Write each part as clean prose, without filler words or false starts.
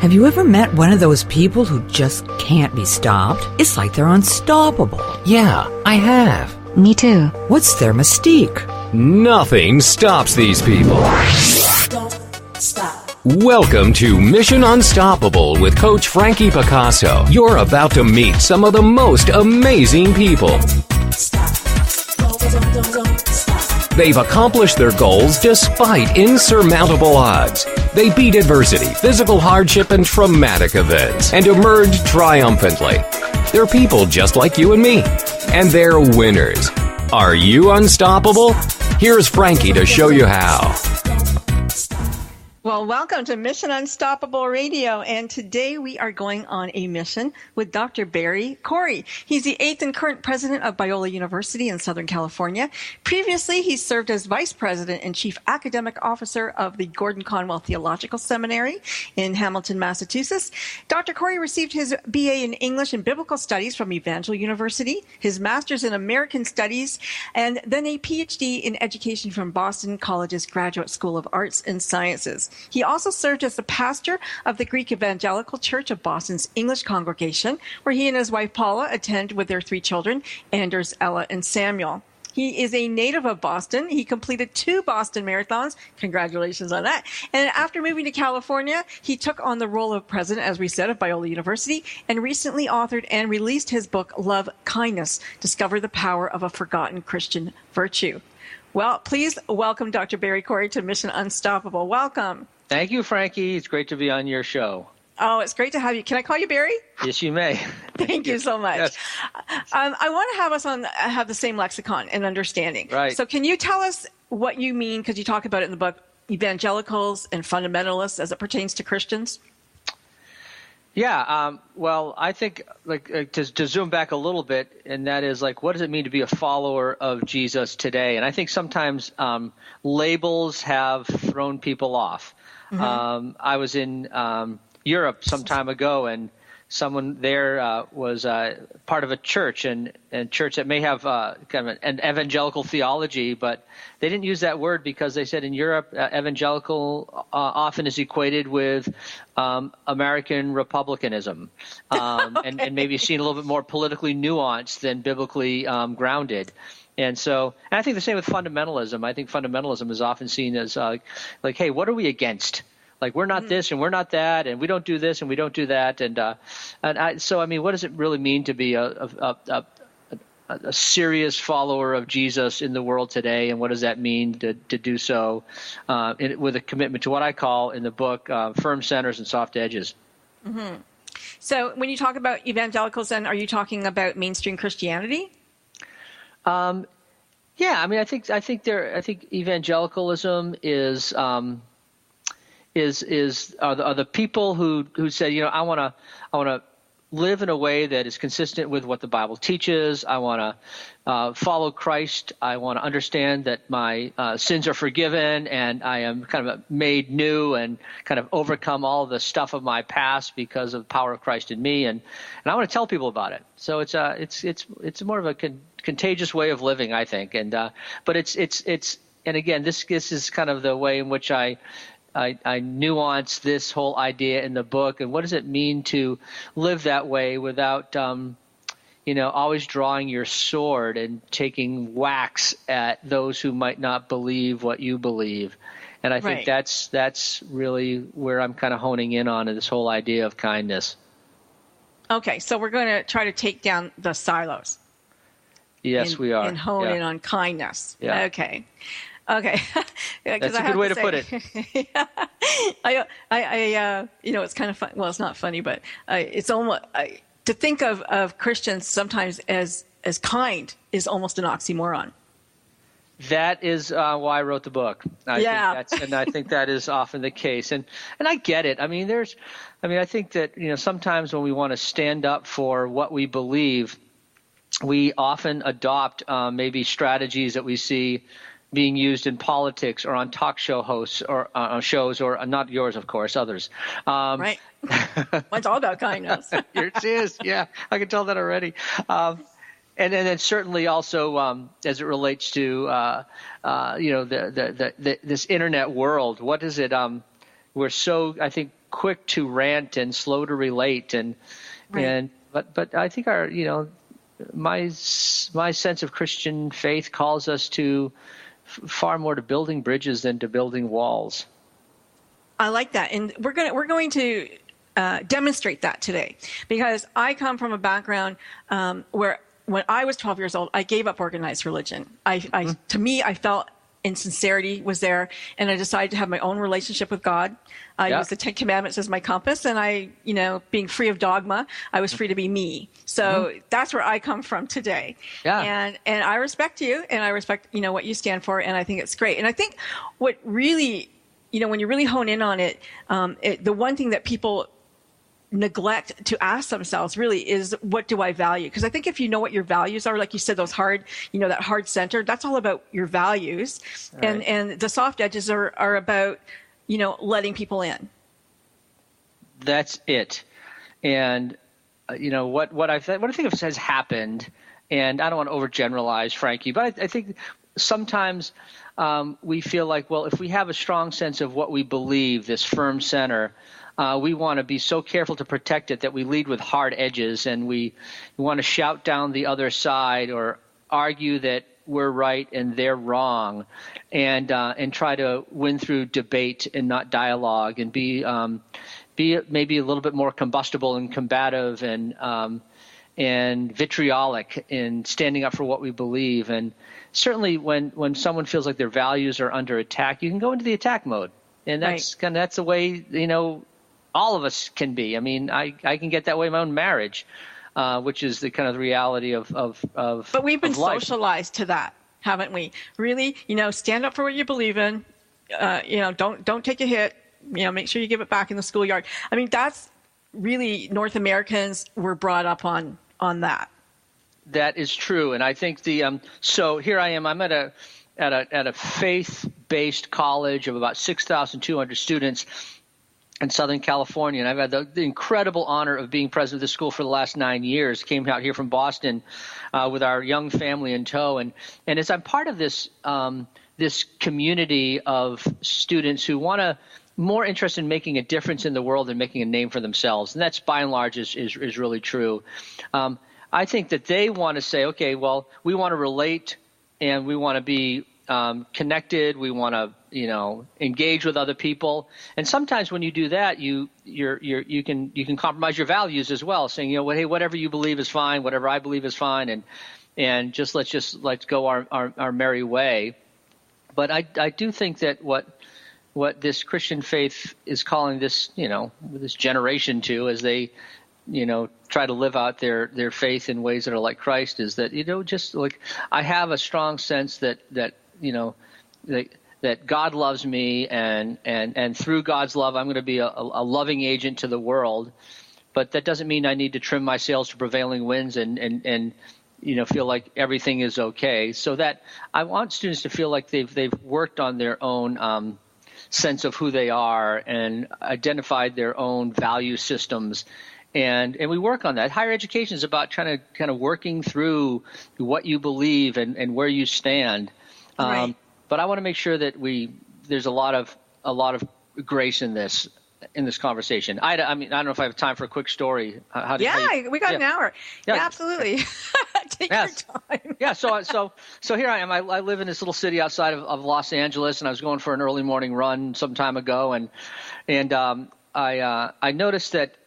Have you ever met one of those people who just can't be stopped? It's like they're unstoppable. Yeah, I have. Me too. What's their mystique? Nothing stops these people. Don't stop. Welcome to Mission Unstoppable with Coach Frankie Picasso. You're about to meet some of the most amazing people. Stop. Don't stop. They've accomplished their goals despite insurmountable odds. They beat adversity, physical hardship, and traumatic events, and emerged triumphantly. They're people just like you and me, and they're winners. Are you unstoppable? Here's Frankie to show you how. Well, welcome to Mission Unstoppable Radio, and today we are going on a mission with Dr. Barry Corey. He's the 8th and current president of Biola University in Southern California. Previously, he served as vice president and chief academic officer of the Gordon Conwell Theological Seminary in Hamilton, Massachusetts. Dr. Corey received his BA in English and Biblical Studies from Evangel University, his master's in American Studies, and then a PhD in education from Boston College's Graduate School of Arts and Sciences. He also served as the pastor of the Greek Evangelical Church of Boston's English congregation, where he and his wife Paula attend with their 3 children, Anders, Ella, and Samuel. He is a native of Boston. He completed 2 Boston marathons. Congratulations on that. And after moving to California, he took on the role of president, as we said, of Biola University, and recently authored and released his book, Love, Kindness, Discover the Power of a Forgotten Christian Virtue. Well, please welcome Dr. Barry Corey to Mission Unstoppable. Welcome. Thank you, Frankie. It's great to be on your show. Oh, it's great to have you. Can I call you Barry? Yes, you may. Thank you so much. Yes. I want to have us have the same lexicon and understanding. Right. So can you tell us what you mean, because you talk about it in the book, evangelicals and fundamentalists as it pertains to Christians? Yeah. Well, I think to zoom back a little bit, and that is what does it mean to be a follower of Jesus today? And I think sometimes labels have thrown people off. Mm-hmm. I was in Europe some time ago, and someone there was part of a church, and church that may have kind of an evangelical theology, but they didn't use that word because they said in Europe, evangelical often is equated with American republicanism, and maybe seen a little bit more politically nuanced than biblically grounded. And I think the same with fundamentalism. I think fundamentalism is often seen as hey, what are we against? We're not this and we're not that, and we don't do this and we don't do that. So I mean, what does it really mean to be a serious follower of Jesus in the world today, and what does that mean to do so with a commitment to what I call in the book firm centers and soft edges? Mm-hmm. So when you talk about evangelicals, then are you talking about mainstream Christianity? Yeah, I mean, I think evangelicalism is the people who say, I want to live in a way that is consistent with what the Bible teaches. I want to follow Christ. I want to understand that my sins are forgiven and I am kind of made new and kind of overcome all the stuff of my past because of the power of Christ in me. And I want to tell people about it. So it's more of a contagious way of living, I think. And but it's and again, this is kind of the way in which I nuance this whole idea in the book, and what does it mean to live that way without, always drawing your sword and taking whacks at those who might not believe what you believe. And I think that's really where I'm kind of honing in on this whole idea of kindness. Okay, so we're going to try to take down the silos. Yes, we are. And hone in on kindness. Yeah. Okay. That's a good way to put it. It's kind of fun. Well, it's not funny, but it's almost to think of Christians sometimes as kind is almost an oxymoron. That is why I wrote the book. I think that is often the case, and I get it. I mean, I think that sometimes when we want to stand up for what we believe, we often adopt maybe strategies that we see being used in politics or on talk show hosts or shows, or not yours, of course, others. Right. It's all about kindness. It is. Yeah, I can tell that already. And then certainly also as it relates to this internet world, what is it? We're so, I think, quick to rant and slow to relate, but I think my sense of Christian faith calls us to far more to building bridges than to building walls. I like that, and we're going to demonstrate that today, because I come from a background where when I was 12 years old, I gave up organized religion. To me, I felt insincerity was there, and I decided to have my own relationship with God. I used the Ten Commandments as my compass, and being free of dogma, I was free to be me. So that's where I come from today. Yeah. And I respect you, and I respect, what you stand for, and I think it's great. And I think what really, when you really hone in on it, the one thing that people neglect to ask themselves really is, what do I value? Because I think if you know what your values are, like you said, those hard, that hard center, that's all about your values. Right. And the soft edges are about, letting people in. That's it. And, what I think has happened, and I don't want to overgeneralize, Frankie, but I think sometimes we feel like, well, if we have a strong sense of what we believe, this firm center, we want to be so careful to protect it that we lead with hard edges, and we want to shout down the other side or argue that we're right and they're wrong, and try to win through debate and not dialogue, and be maybe a little bit more combustible and combative and vitriolic in standing up for what we believe. And certainly when someone feels like their values are under attack, you can go into the attack mode, and that's that's the way all of us can be. I mean, I can get that way in my own marriage, which is the kind of the reality of But we've been socialized to that, haven't we? Really, stand up for what you believe in. Don't take a hit. Make sure you give it back in the schoolyard. I mean, that's really, North Americans were brought up on that. That is true, and I think so here I am. I'm at a faith-based college of about 6,200 students in Southern California, and I've had the incredible honor of being president of the school for the last 9 years. Came out here from Boston with our young family in tow, and as I'm part of this community of students who want to more interested in making a difference in the world than making a name for themselves, and that's by and large is really true. I think that they want to say, okay, well, we want to relate and we want to be connected. We want to, engage with other people. And sometimes when you do that, you can compromise your values as well, saying, hey, whatever you believe is fine, whatever I believe is fine, and let's go our merry way. But I do think that what this Christian faith is calling this generation to, as they try to live out their faith in ways that are like Christ, is that just like I have a strong sense that God loves me, and through God's love I'm going to be a loving agent to the world, but that doesn't mean I need to trim my sails to prevailing winds and feel like everything is okay. So that I want students to feel like they've worked on their own sense of who they are and identified their own value systems. And we work on that. Higher education is about trying to kind of working through what you believe and where you stand. Right. But I want to make sure that there's a lot of grace in this conversation. I don't know if I have time for a quick story. We got an hour. Yeah, absolutely. Take your time. Yeah. So here I am. I live in this little city outside of Los Angeles, and I was going for an early morning run some time ago, and I noticed that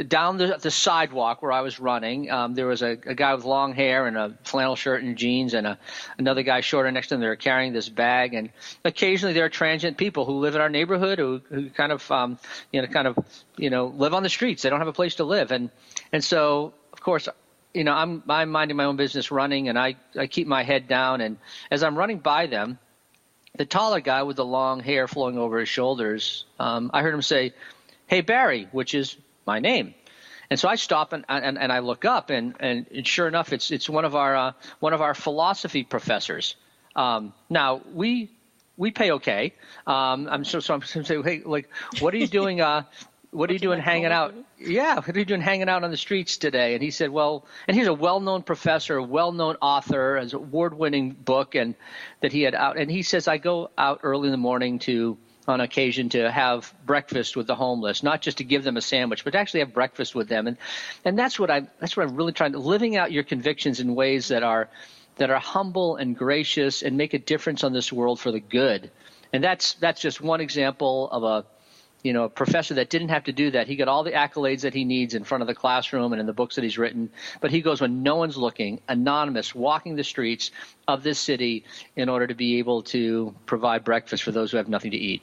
down the sidewalk where I was running, there was a guy with long hair and a flannel shirt and jeans, and another guy shorter next to him. They were carrying this bag, and occasionally there are transient people who live in our neighborhood who kind of live on the streets. They don't have a place to live, and so of course, I'm minding my own business running, and I keep my head down, and as I'm running by them, the taller guy with the long hair flowing over his shoulders, I heard him say, "Hey, Barry," which is my name. And so I stop and I look up, and sure enough, it's one of our philosophy professors. Now we pay okay. I'm saying, hey, like, what are you doing? What are you doing hanging out? Yeah, what are you doing hanging out on the streets today? And he said, well, and he's a well-known professor, a well-known author, has an award-winning book, and that he had out. And he says, I go out early in the morning to on occasion to have breakfast with the homeless, not just to give them a sandwich, but to actually have breakfast with them. And that's what I'm really trying to, living out your convictions in ways that are humble and gracious and make a difference on this world for the good. And that's just one example of a professor that didn't have to do that. He got all the accolades that he needs in front of the classroom and in the books that he's written. But he goes when no one's looking, anonymous, walking the streets of this city in order to be able to provide breakfast for those who have nothing to eat.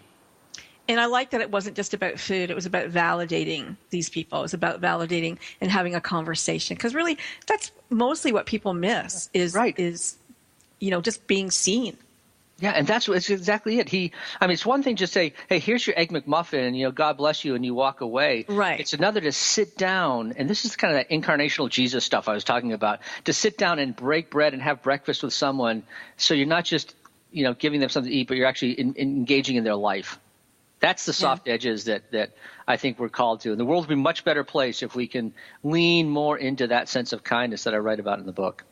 And I like that it wasn't just about food. It was about validating these people. It was about validating and having a conversation. Because really, that's mostly what people miss is just being seen. Yeah, and that's exactly it. It's one thing to say, hey, here's your Egg McMuffin, and, God bless you, and you walk away. Right. It's another to sit down, and this is kind of that incarnational Jesus stuff I was talking about, to sit down and break bread and have breakfast with someone so you're not just, giving them something to eat, but you're actually engaging in their life. That's the soft edges that I think we're called to. And the world would be a much better place if we can lean more into that sense of kindness that I write about in the book.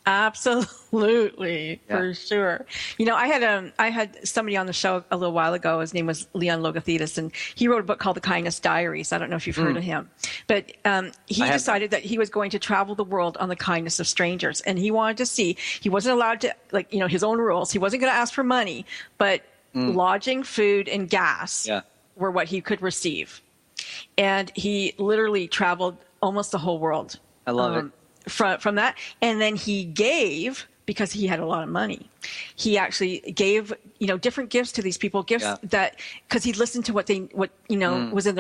Absolutely, Yeah. for sure. I had somebody on the show a little while ago. His name was Leon Logothetis, and he wrote a book called The Kindness Diaries. I don't know if you've heard of him, but he decided that he was going to travel the world on the kindness of strangers, and he wanted to see. He wasn't allowed to, his own rules. He wasn't going to ask for money, but lodging, food, and gas were what he could receive, and he literally traveled almost the whole world. I love it. From that, and then he gave, because he had a lot of money, he actually gave different gifts to these people, that because he listened to what was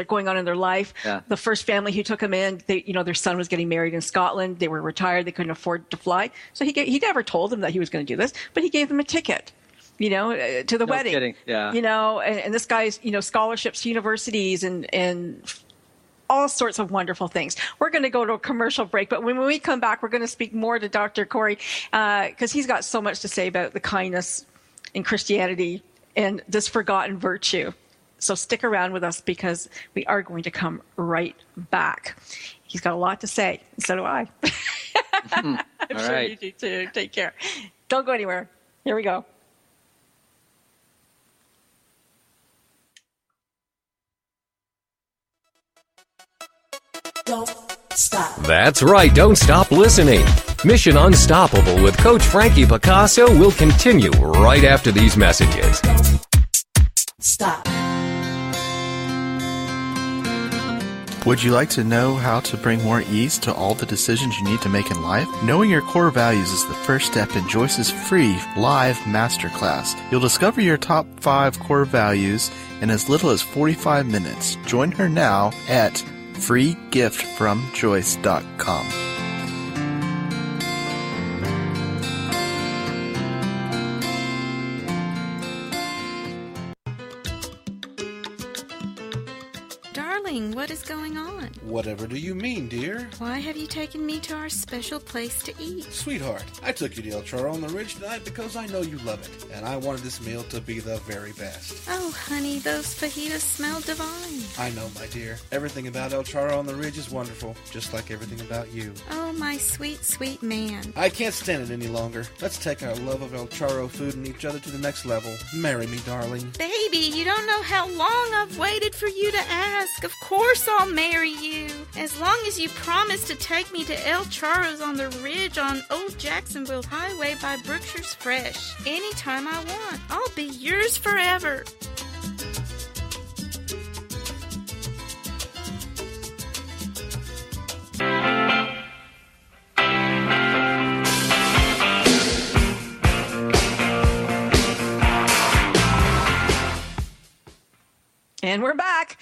going on in their life. The first family who took him in, their son was getting married in Scotland. They were retired, they couldn't afford to fly, so he never told them that he was going to do this, but he gave them a ticket to the wedding. Kidding. Yeah. And this guy's scholarships to universities and all sorts of wonderful things. We're going to go to a commercial break, but when we come back, we're going to speak more to Dr. Corey because he's got so much to say about the kindness in Christianity and this forgotten virtue. So stick around with us because we are going to come right back. He's got a lot to say, and so do I. I'm sure you do too. Take care. Don't go anywhere. Here we go. Don't stop. That's right, don't stop listening. Mission Unstoppable with Coach Frankie Picasso will continue right after these messages. Stop. Would you like to know how to bring more ease to all the decisions you need to make in life? Knowing your core values is the first step in Joyce's free live masterclass. You'll discover your top 5 core values in as little as 45 minutes. Join her now at freegiftfromjoyce.com. Darling, what is going on? Whatever do you mean, dear? Why have you taken me to our special place to eat? Sweetheart, I took you to El Charro on the Ridge tonight because I know you love it, and I wanted this meal to be the very best. Oh, honey, those fajitas smell divine. I know, my dear. Everything about El Charro on the Ridge is wonderful, just like everything about you. Oh, my sweet, sweet man. I can't stand it any longer. Let's take our love of El Charro food and each other to the next level. Marry me, darling. Baby, you don't know how long I've waited for you to ask. Of course I'll marry you. As long as you promise to take me to El Charro's on the Ridge on Old Jacksonville Highway by Brookshire's Fresh. Anytime I want. I'll be yours forever. And we're back.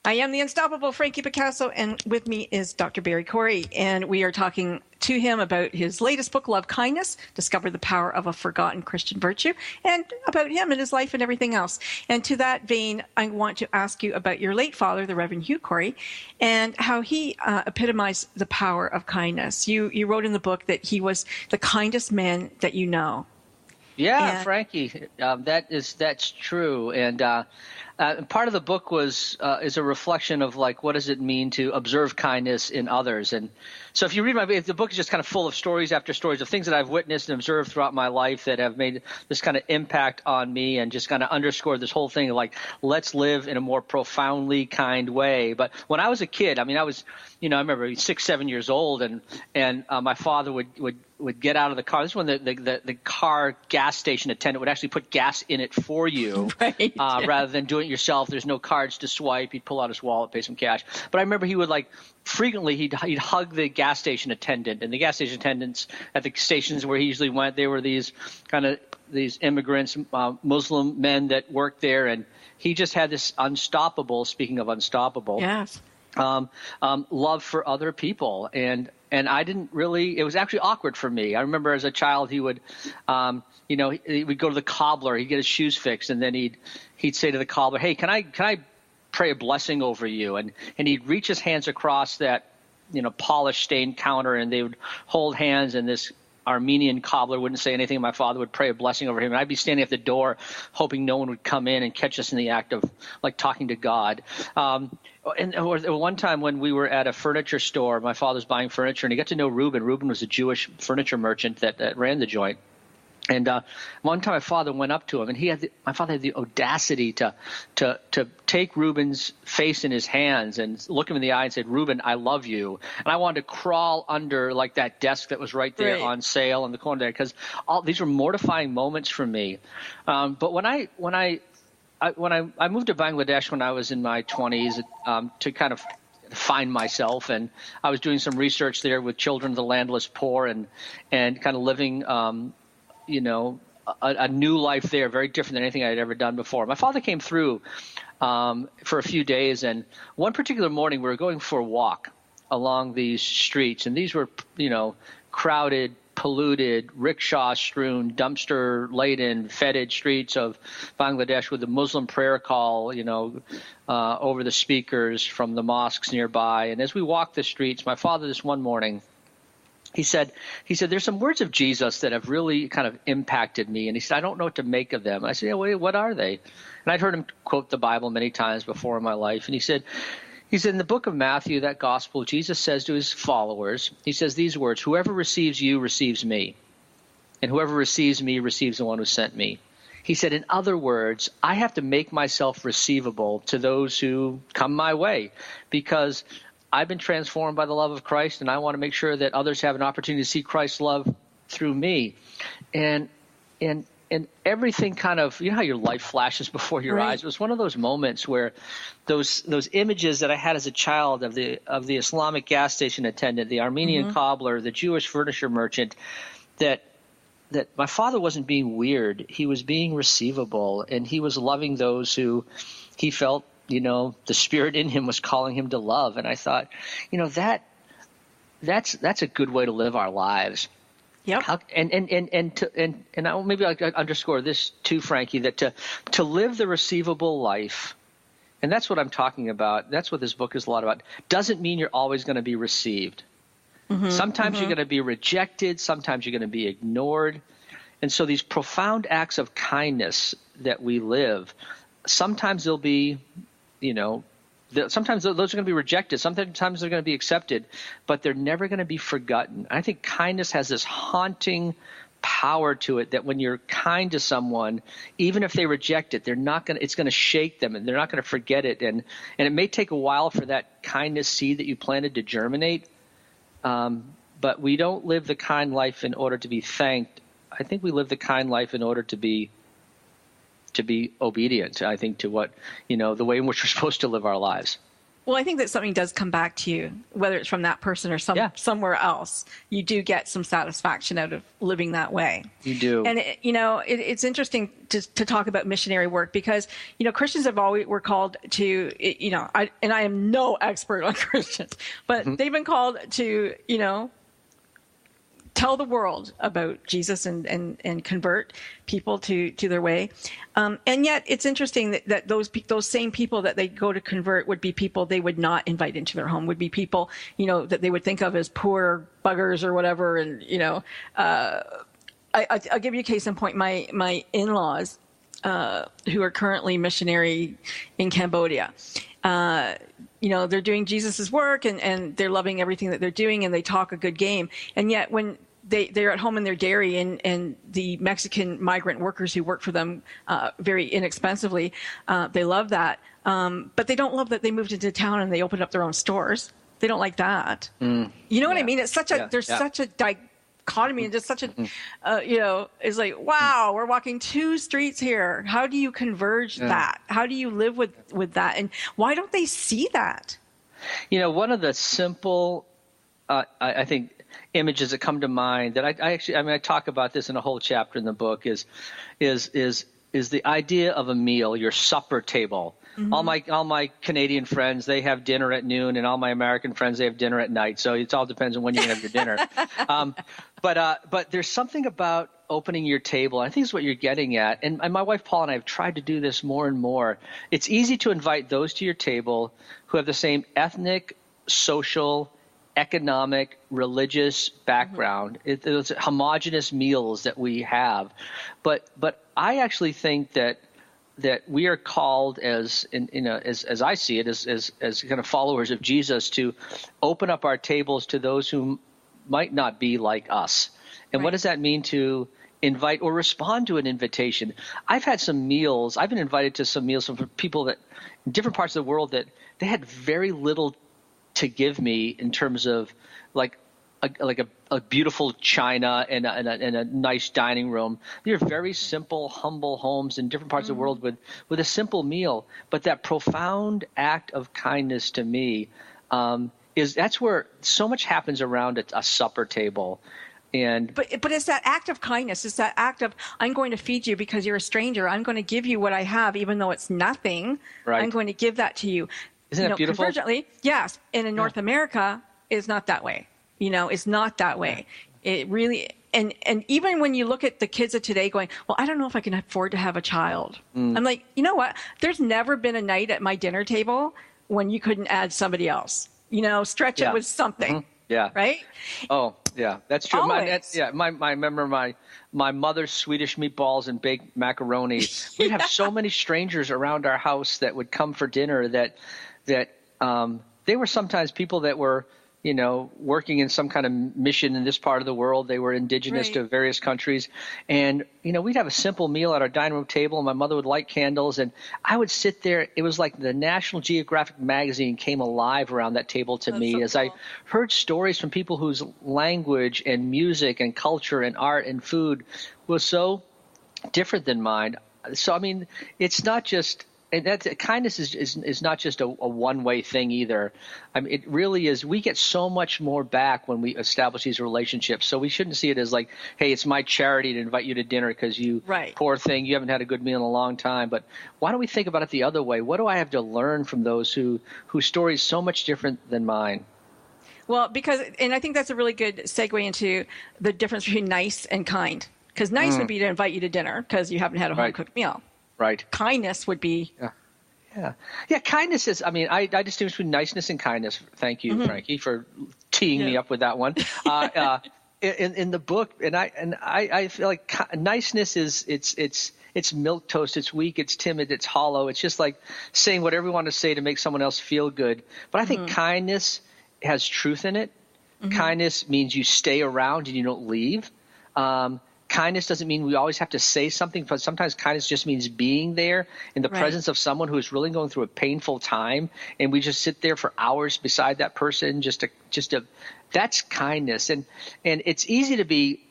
I am the unstoppable Frankie Picasso, and with me is Dr. Barry Corey, and we are talking to him about his latest book, Love Kindness, Discover the Power of a Forgotten Christian Virtue, and about him and his life and everything else. And to that vein, I want to ask you about your late father, the Reverend Hugh Corey, and how he epitomized the power of kindness. You wrote in the book that he was the kindest man that you know. Yeah, Frankie, that's true. And part of the book is a reflection of like what does it mean to observe kindness in others. And so if you read the book is just kind of full of stories after stories of things that I've witnessed and observed throughout my life that have made this kind of impact on me and just kind of underscore this whole thing of like, let's live in a more profoundly kind way. But when I was a kid, I mean, I remember 6, 7 years old, and my father would get out of the car. This is when the car gas station attendant would actually put gas in it for you, right. Rather than doing it yourself. There's no cards to swipe. He'd pull out his wallet, pay some cash. But I remember he would frequently he'd hug the gas station attendant, and the gas station attendants at the stations where he usually went, they were these immigrants, Muslim men that worked there, and he just had this unstoppable. Speaking of unstoppable, yes. Love for other people, and I didn't really. It was actually awkward for me. I remember as a child, he would, he would go to the cobbler. He'd get his shoes fixed, and then he'd say to the cobbler, "Hey, can I pray a blessing over you?" And he'd reach his hands across that, polished stained counter, and they would hold hands, and this Armenian cobbler wouldn't say anything. My father would pray a blessing over him, and I'd be standing at the door hoping no one would come in and catch us in the act of talking to God. And one time when we were at a furniture store, my father's buying furniture, and he got to know Reuben. Reuben was a Jewish furniture merchant that ran the joint. And one time my father went up to him, and my father had the audacity to take Reuben's face in his hands and look him in the eye and said, "Reuben, I love you." And I wanted to crawl under that desk that was right there on sale in the corner there, because these were mortifying moments for me. But when I moved to Bangladesh when I was in my 20s to kind of find myself, and I was doing some research there with children of the landless poor and kind of living a new life there, very different than anything I had ever done before. My father came through for a few days, and one particular morning we were going for a walk along these streets, and these were, crowded, polluted, rickshaw-strewn, dumpster-laden, fetid streets of Bangladesh with the Muslim prayer call, over the speakers from the mosques nearby. And as we walked the streets, my father this one morning, he said, "There's some words of Jesus that have really kind of impacted me." And he said, "I don't know what to make of them." And I said, "Yeah, wait, what are they?" And I'd heard him quote the Bible many times before in my life. And he said, in the book of Matthew, that gospel, Jesus says to his followers, he says these words, "Whoever receives you receives me, and whoever receives me receives the one who sent me." He said, in other words, I have to make myself receivable to those who come my way, because I've been transformed by the love of Christ, and I want to make sure that others have an opportunity to see Christ's love through me. And everything kind of, how your life flashes before your eyes. It was one of those moments where those images that I had as a child of the Islamic gas station attendant, the Armenian cobbler, the Jewish furniture merchant, that my father wasn't being weird. He was being receivable, and he was loving those who he felt the spirit in him was calling him to love. And I thought, that's a good way to live our lives. Yep. And maybe I underscore this too, Frankie, that to live the receivable life, and that's what I'm talking about. That's what this book is a lot about. Doesn't mean you're always going to be received. Sometimes you're going to be rejected. Sometimes you're going to be ignored. And so these profound acts of kindness that we live, sometimes they'll be, sometimes those are going to be rejected. Sometimes they're going to be accepted, but they're never going to be forgotten. I think kindness has this haunting power to it that when you're kind to someone, even if they reject it, it's going to shake them, and they're not going to forget it. And it may take a while for that kindness seed that you planted to germinate. But we don't live the kind life in order to be thanked. I think we live the kind life in order to be obedient, I think, to what, the way in which we're supposed to live our lives. Well, I think that something does come back to you, whether it's from that person or somewhere else. You do get some satisfaction out of living that way. You do. And, it's interesting to talk about missionary work because, Christians were called to, I am no expert on Christians, but they've been called to, tell the world about Jesus and convert people to their way. And yet it's interesting that those same people that they go to convert would be people they would not invite into their home, would be people, that they would think of as poor buggers or whatever. And, I'll give you a case in point. My in-laws, who are currently missionary in Cambodia. They're doing Jesus's work and they're loving everything that they're doing and they talk a good game. And yet when they're at home in their dairy and the Mexican migrant workers who work for them very inexpensively, they love that. But they don't love that they moved into town and they opened up their own stores. They don't like that. You know what I mean? It's such such a dichotomy and just such a, it's like, wow, we're walking 2 streets here. How do you converge that? How do you live with that? And why don't they see that? One of the simple, I think, images that come to mind that I talk about this in a whole chapter in the book is the idea of a meal, your supper table. Mm-hmm. All my Canadian friends, they have dinner at noon, and all my American friends, they have dinner at night. So it all depends on when you have your dinner. But there's something about opening your table. I think it's what you're getting at. And my wife Paul and I have tried to do this more and more. It's easy to invite those to your table who have the same ethnic, social, economic, religious background. Mm-hmm. It's homogenous meals that we have. But I actually think that we are called as I see it as kind of followers of Jesus to open up our tables to those who might not be like us. And what does that mean to invite or respond to an invitation? I've been invited to some meals from people that in different parts of the world that they had very little to give me in terms of like a beautiful china and a nice dining room. They're very simple, humble homes in different parts of the world with a simple meal. But that profound act of kindness to me that's where so much happens around a supper table. But it's that act of kindness. It's that act of, I'm going to feed you because you're a stranger. I'm going to give you what I have, even though it's nothing. Right. I'm going to give that to you. Isn't that beautiful? Convergently, yes. And in North America, it's not that way. It's not that way. It really, and even when you look at the kids of today going, well, I don't know if I can afford to have a child. I'm like, you know what? There's never been a night at my dinner table when you couldn't add somebody else. Stretch it with something. Mm-hmm. Yeah. Right? Oh, yeah, that's true. Always. I remember my mother's Swedish meatballs and baked macaroni. We'd have so many strangers around our house that would come for dinner that they were sometimes people that were, working in some kind of mission in this part of the world. They were indigenous to various countries. And, we'd have a simple meal at our dining room table, and my mother would light candles, and I would sit there. It was like the National Geographic magazine came alive around that table to me as I heard stories from people whose language and music and culture and art and food was so different than mine. So, it's not just – and that kindness is not just a one-way thing either. It really is. We get so much more back when we establish these relationships. So we shouldn't see it as like, hey, it's my charity to invite you to dinner because you poor thing, you haven't had a good meal in a long time. But why don't we think about it the other way? What do I have to learn from those whose story is so much different than mine? Well, and I think that's a really good segue into the difference between nice and kind. Because nice would be to invite you to dinner because you haven't had a home-cooked meal. Right. Kindness would be. Yeah. Kindness is. I distinguish between niceness and kindness. Thank you, Frankie, for teeing me up with that one. In the book, and I feel like niceness is it's milk toast. It's weak. It's timid. It's hollow. It's just like saying whatever you want to say to make someone else feel good. But I think kindness has truth in it. Kindness means you stay around and you don't leave. Kindness doesn't mean we always have to say something, but sometimes kindness just means being there in the presence of someone who is really going through a painful time, and we just sit there for hours beside that person just to that's kindness. And it's easy to be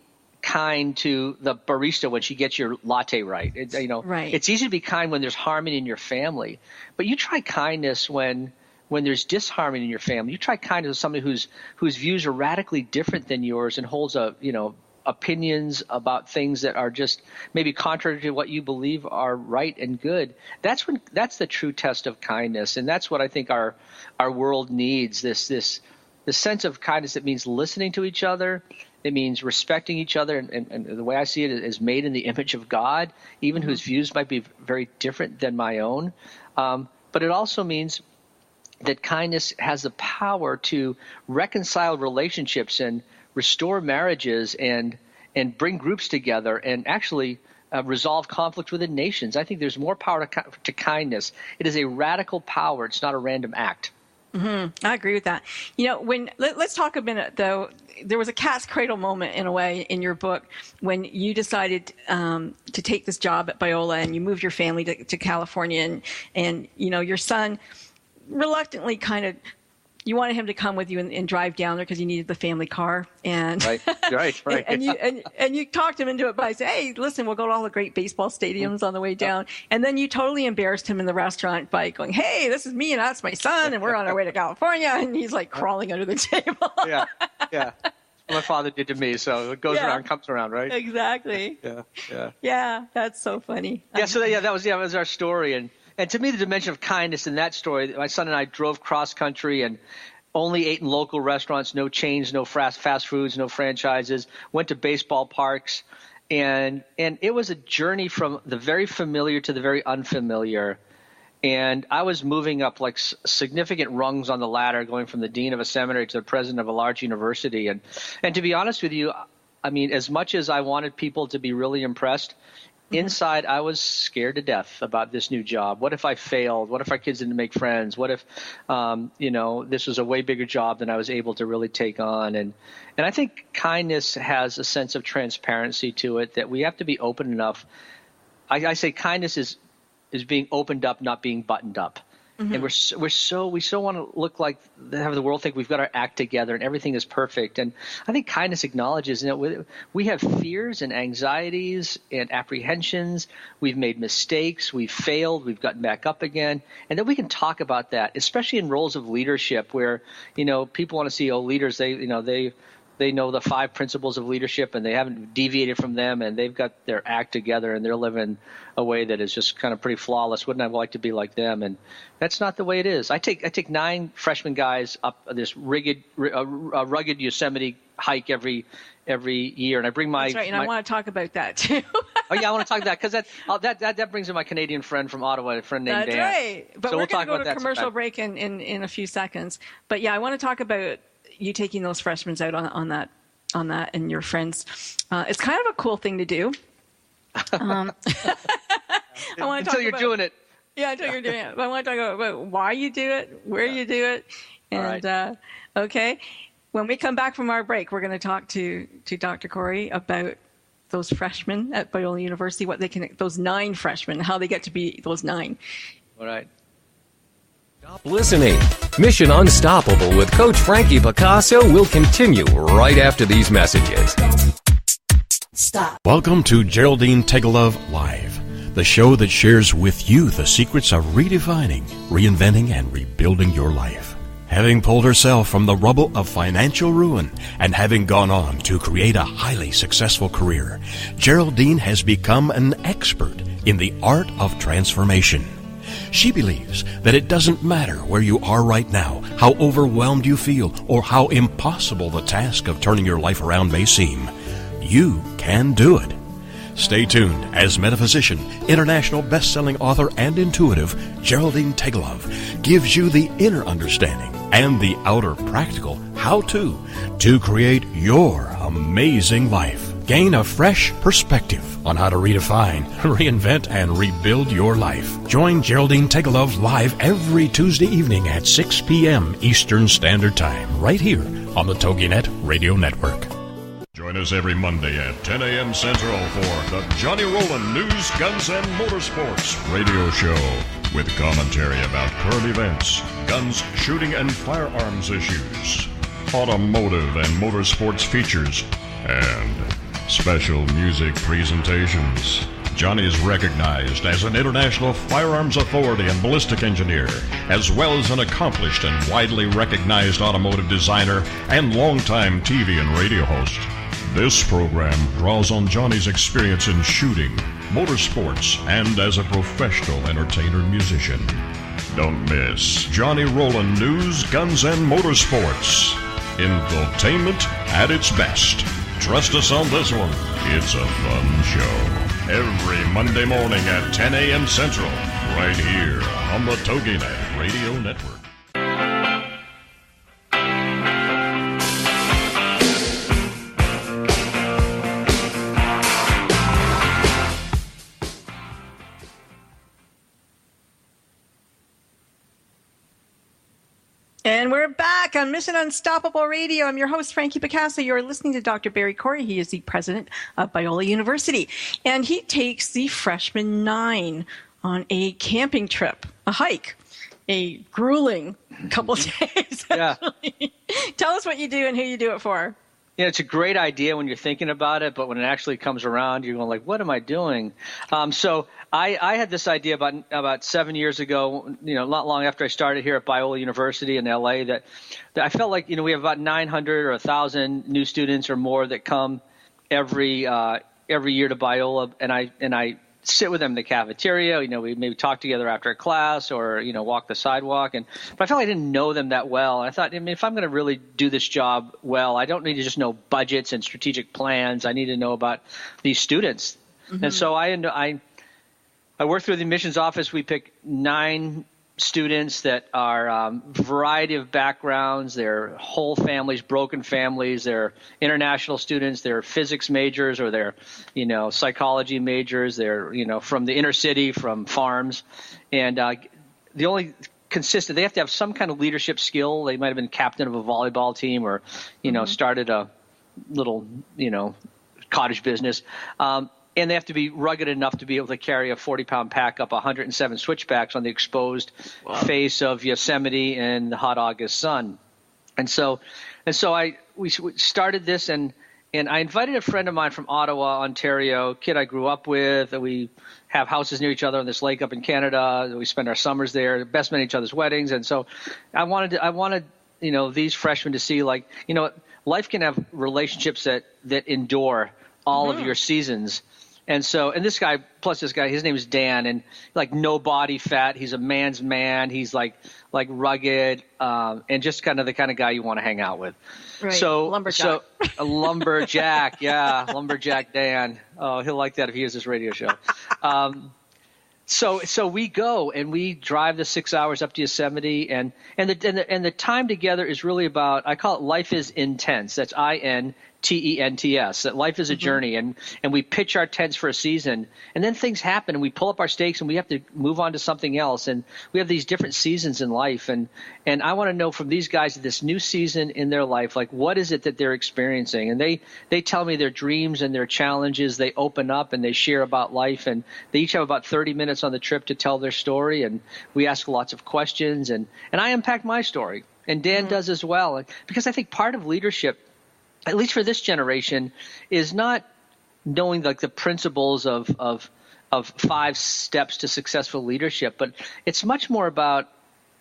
kind to the barista when she gets your latte right. It's easy to be kind when there's harmony in your family, but you try kindness when there's disharmony in your family. You try kindness with somebody whose views are radically different than yours and holds opinions about things that are just maybe contrary to what you believe are right and good. That's the true test of kindness, and that's what I think our world needs. This sense of kindness that means listening to each other. It means respecting each other, and the way I see it is made in the image of God, even whose views might be very different than my own. But it also means that kindness has the power to reconcile relationships and restore marriages and bring groups together and actually resolve conflict within nations. I think there's more power to kindness. It is a radical power. It's not a random act. Mm-hmm. I agree with that. Let's talk a minute, though. There was a cat's cradle moment, in a way, in your book when you decided to take this job at Biola, and you moved your family to California, and your son reluctantly you wanted him to come with you and drive down there because you needed the family car. And right. and you talked him into it by saying, hey, listen, we'll go to all the great baseball stadiums on the way down. And then you totally embarrassed him in the restaurant by going, hey, this is me and that's my son, and we're on our way to California. And he's like crawling under the table. Yeah. My father did to me, so it goes around, comes around, right? Exactly. Yeah, that's so funny. That was our story. And to me, the dimension of kindness in that story, my son and I drove cross country and only ate in local restaurants, no chains, no fast foods, no franchises, went to baseball parks. And it was a journey from the very familiar to the very unfamiliar. And I was moving up like significant rungs on the ladder, going from the dean of a seminary to the president of a large university. And to be honest with you, I mean, as much as I wanted people to be really impressed, inside, I was scared to death about this new job. What if I failed? What if our kids didn't make friends? What if, this was a way bigger job than I was able to really take on? And I think kindness has a sense of transparency to it that we have to be open enough. I say kindness is being opened up, not being buttoned up. Mm-hmm. And we so want to look like have the world think we've got our act together and everything is perfect. And I think kindness acknowledges we have fears and anxieties and apprehensions. We've made mistakes. We've failed. We've gotten back up again. And then we can talk about that, especially in roles of leadership where people want to see leaders. They know the 5 principles of leadership and they haven't deviated from them and they've got their act together and they're living a way that is just kind of pretty flawless. Wouldn't I like to be like them? And that's not the way it is. I take 9 freshman guys up this rugged Yosemite hike every year, and I bring my. That's right, and I want to talk about that too. I want to talk about that because that brings in my Canadian friend from Ottawa, a friend named Dan. That's right. But so we're going to go to a commercial sometime. break in a few seconds. But yeah, I want to talk about you taking those freshmen out on that and your friends. It's kind of a cool thing to do. I want to until you're doing it. Yeah, until you're doing it. But I want to talk about why you do it, where you do it, and okay. When we come back from our break, we're going to talk to Dr. Corey about those freshmen at Biola University, those 9 freshmen, how they get to be those 9. All right. Stop listening. Mission Unstoppable with Coach Frankie Picasso will continue right after these messages. Stop. Welcome to Geraldine Tegelov Live, the show that shares with you the secrets of redefining, reinventing, and rebuilding your life. Having pulled herself from the rubble of financial ruin and having gone on to create a highly successful career, Geraldine has become an expert in the art of transformation. She believes that it doesn't matter where you are right now, how overwhelmed you feel, or how impossible the task of turning your life around may seem. You can do it. Stay tuned as metaphysician, international best-selling author, and intuitive Geraldine Tegelov gives you the inner understanding and the outer practical how-to to create your amazing life. Gain a fresh perspective on how to redefine, reinvent, and rebuild your life. Join Geraldine Tegelov live every Tuesday evening at 6 p.m. Eastern Standard Time, right here on the TogiNet Radio Network. Join us every Monday at 10 a.m. Central for the Johnny Rowland News, Guns, and Motorsports radio show with commentary about current events, guns, shooting, and firearms issues, automotive and motorsports features, and special music presentations. Johnny is recognized as an international firearms authority and ballistic engineer, as well as an accomplished and widely recognized automotive designer and longtime TV and radio host. This program draws on Johnny's experience in shooting, motorsports, and as a professional entertainer and musician. Don't miss Johnny Rowland News, Guns, and Motorsports. Infotainment at its best. Trust us on this one. It's a fun show. Every Monday morning at 10 a.m. Central, right here on the TogiNet Radio Network. And we're back on Mission Unstoppable Radio. I'm your host, Frankie Picasso. You're listening to Dr. Barry Corey. He is the president of Biola University. And he takes the freshman 9 on a camping trip, a hike, a grueling couple days. Yeah. Tell us what you do and who you do it for. Yeah, it's a great idea when you're thinking about it, but when it actually comes around, you're going like, what am I doing? So I had this idea about 7 years ago, not long after I started here at Biola University in LA, that I felt like, we have about 900 or 1,000 new students or more that come every year to Biola, and I sit with them in the cafeteria. We maybe talk together after a class or, walk the sidewalk. But I felt like I didn't know them that well. And I thought, if I'm going to really do this job well, I don't need to just know budgets and strategic plans. I need to know about these students. Mm-hmm. And so I work through the admissions office. We pick 9 students that are variety of backgrounds. They're whole families, broken families. They're international students. They're physics majors, or they're, psychology majors. They're, from the inner city, from farms. And the only consistent, they have to have some kind of leadership skill. They might have been captain of a volleyball team or, started a little, cottage business. And they have to be rugged enough to be able to carry a 40-pound pack up 107 switchbacks on the exposed face of Yosemite in the hot August sun. And so we started this, and I invited a friend of mine from Ottawa, Ontario, a kid I grew up with. We have houses near each other on this lake up in Canada. We spend our summers there, best men at each other's weddings. And so I wanted these freshmen to see, like, life can have relationships that endure all of your seasons. And this guy, his name is Dan, and like no body fat. He's a man's man. He's like rugged, and just kind of the kind of guy you want to hang out with. Right. Lumberjack. A lumberjack. Yeah. Lumberjack Dan. Oh, he'll like that if he hears this radio show. So we go and we drive the 6 hours up to Yosemite, and the time together is really about, I call it life is intense. That's INTENTS. That life is a journey, and we pitch our tents for a season, and then things happen, and we pull up our stakes, and we have to move on to something else, and we have these different seasons in life, and I want to know from these guys this new season in their life, like what is it that they're experiencing, and they tell me their dreams and their challenges. They open up and they share about life, and they each have about 30 minutes on the trip to tell their story, and we ask lots of questions, and I unpack my story, and Dan does as well, because I think part of leadership, at least for this generation, is not knowing like the principles of 5 steps to successful leadership, but it's much more about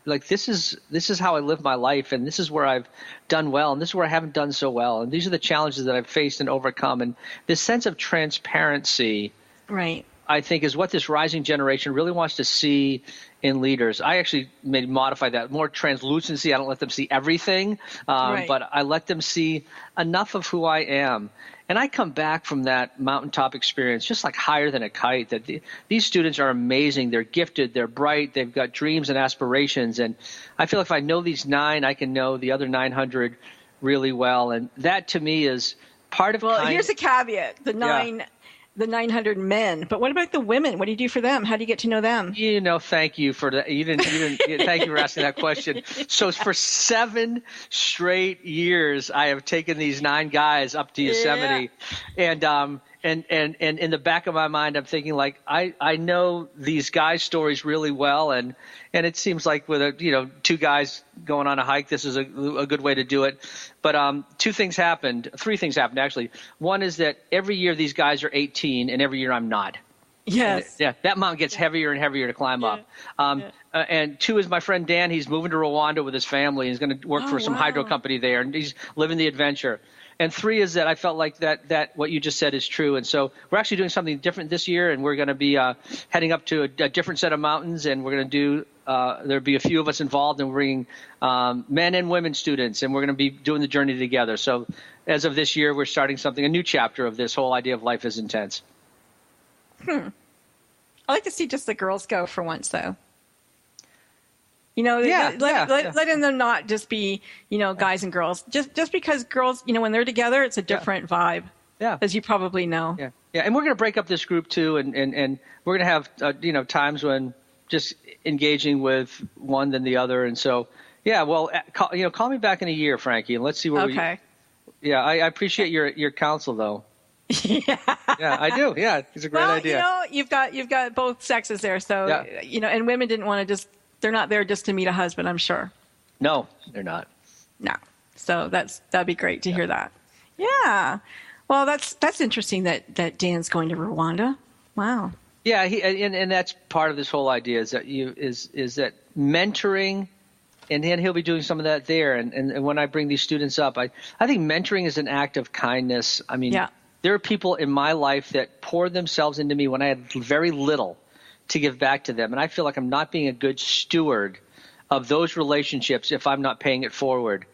like this is how I live my life, and this is where I've done well, and this is where I haven't done so well, and these are the challenges that I've faced and overcome, and this sense of transparency, right, I think, is what this rising generation really wants to see in leaders. I actually may modify that, more translucency. I don't let them see everything, right, but I let them see enough of who I am. And I come back from that mountaintop experience just like higher than a kite, that these students are amazing. They're gifted. They're bright. They've got dreams and aspirations. And I feel if I know these 9, I can know the other 900 really well. And that to me is part of here's a caveat. The 900 men, but what about the women? What do you do for them? How do you get to know them? Thank you for that. You didn't. Thank you for asking that question. So for 7 straight years, I have taken these 9 guys up to Yosemite, and in the back of my mind, I'm thinking like I know these guys' stories really well, and it seems like with 2 guys going on a hike, this is a good way to do it. But 3 things happened actually. One is that every year these guys are 18, and every year I'm not. Yes. That mountain gets heavier and heavier to climb up. And 2 is my friend Dan. He's moving to Rwanda with his family. He's going to work for some hydro company there, and he's living the adventure. And 3 is that I felt like that what you just said is true. And so we're actually doing something different this year, and we're going to be heading up to a different set of mountains, and we're going to do there'll be a few of us involved, and we're bringing men and women students, and we're going to be doing the journey together. So as of this year, we're starting a new chapter of this whole idea of life is intense. I like to see just the girls go for once, though. Letting them not just be, guys and girls. Just because girls, when they're together, it's a different vibe. Yeah. As you probably know. Yeah. Yeah. And we're going to break up this group too. And we're going to have, times when just engaging with one than the other. And so, Yeah, well, call me back in a year, Frankie, and let's see where Okay. Yeah, I appreciate your counsel, though. Yeah, I do. Yeah, it's a great idea. You've got both sexes there, so and women didn't want to they're not there just to meet a husband, I'm sure. No, they're not. No. So that'd be great to hear that. Yeah. Well, that's interesting that Dan's going to Rwanda. Wow. Yeah, and that's part of this whole idea is that is that mentoring, and then he'll be doing some of that there. And when I bring these students up, I think mentoring is an act of kindness. I mean, there are people in my life that poured themselves into me when I had very little to give back to them, and I feel like I'm not being a good steward of those relationships if I'm not paying it forward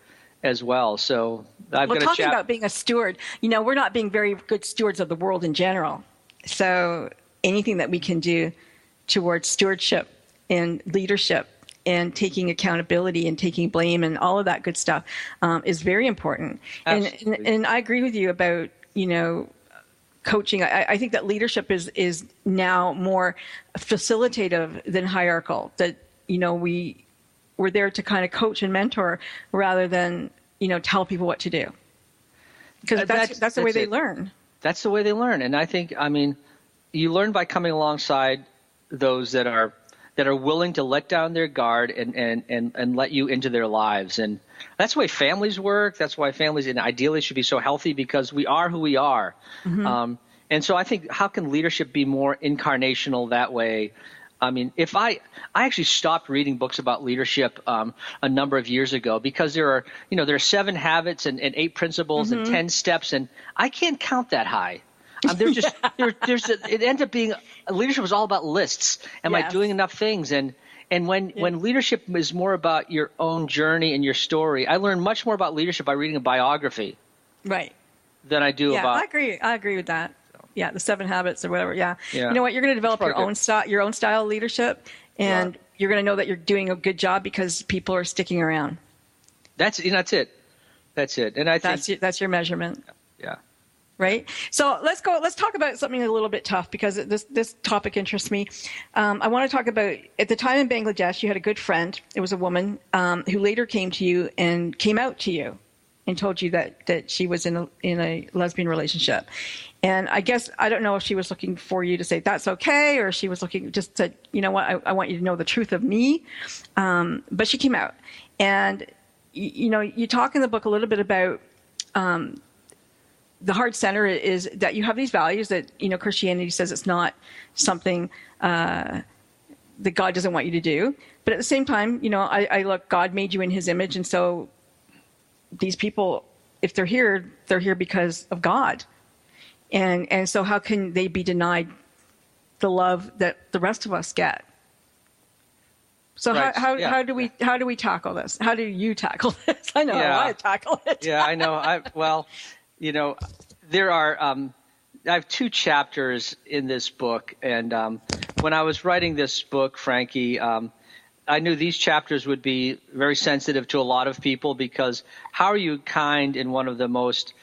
as well. So talking about being a steward, we're not being very good stewards of the world in general. So anything that we can do towards stewardship and leadership and taking accountability and taking blame and all of that good stuff is very important. And I agree with you about, coaching. I think that leadership is now more facilitative than hierarchical, that, we're there to kind of coach and mentor rather than, tell people what to do. Because that's the way they learn. That's the way they learn. And I think, you learn by coming alongside those that are willing to let down their guard and let you into their lives. And that's the way families work. That's why families ideally should be so healthy, because we are who we are. Mm-hmm. And so I think, how can leadership be more incarnational that way? If I actually stopped reading books about leadership a number of years ago, because there are 7 habits and 8 principles and 10 steps, and I can't count that high. It ends up being, leadership was all about lists. Am I doing enough things? And when leadership is more about your own journey and your story, I learned much more about leadership by reading a biography, right, than I do about. I agree with that. Yeah, the 7 habits or whatever. Yeah. You know what? You're going to develop your own style of leadership, and you're going to know that you're doing a good job because people are sticking around. That's it. And I think that's your measurement. Yeah. Right. So let's talk about something a little bit tough, because this topic interests me. I want to talk about, at the time in Bangladesh, you had a good friend. It was a woman who later came to you and came out to you and told you that she was in a lesbian relationship. And I guess, I don't know if she was looking for you to say that's okay, or she was looking just to, I want you to know the truth of me. But she came out. And, you talk in the book a little bit about the hard center is that you have these values that, Christianity says it's not something that God doesn't want you to do. But at the same time, I look, God made you in his image. And so these people, if they're here because of God. And so how can they be denied the love that the rest of us get? So how do we tackle this? How do you tackle this? I know how I tackle it. Yeah, I know. There are I have 2 chapters in this book, and when I was writing this book, Frankie, I knew these chapters would be very sensitive to a lot of people, because how are you kind in one of the most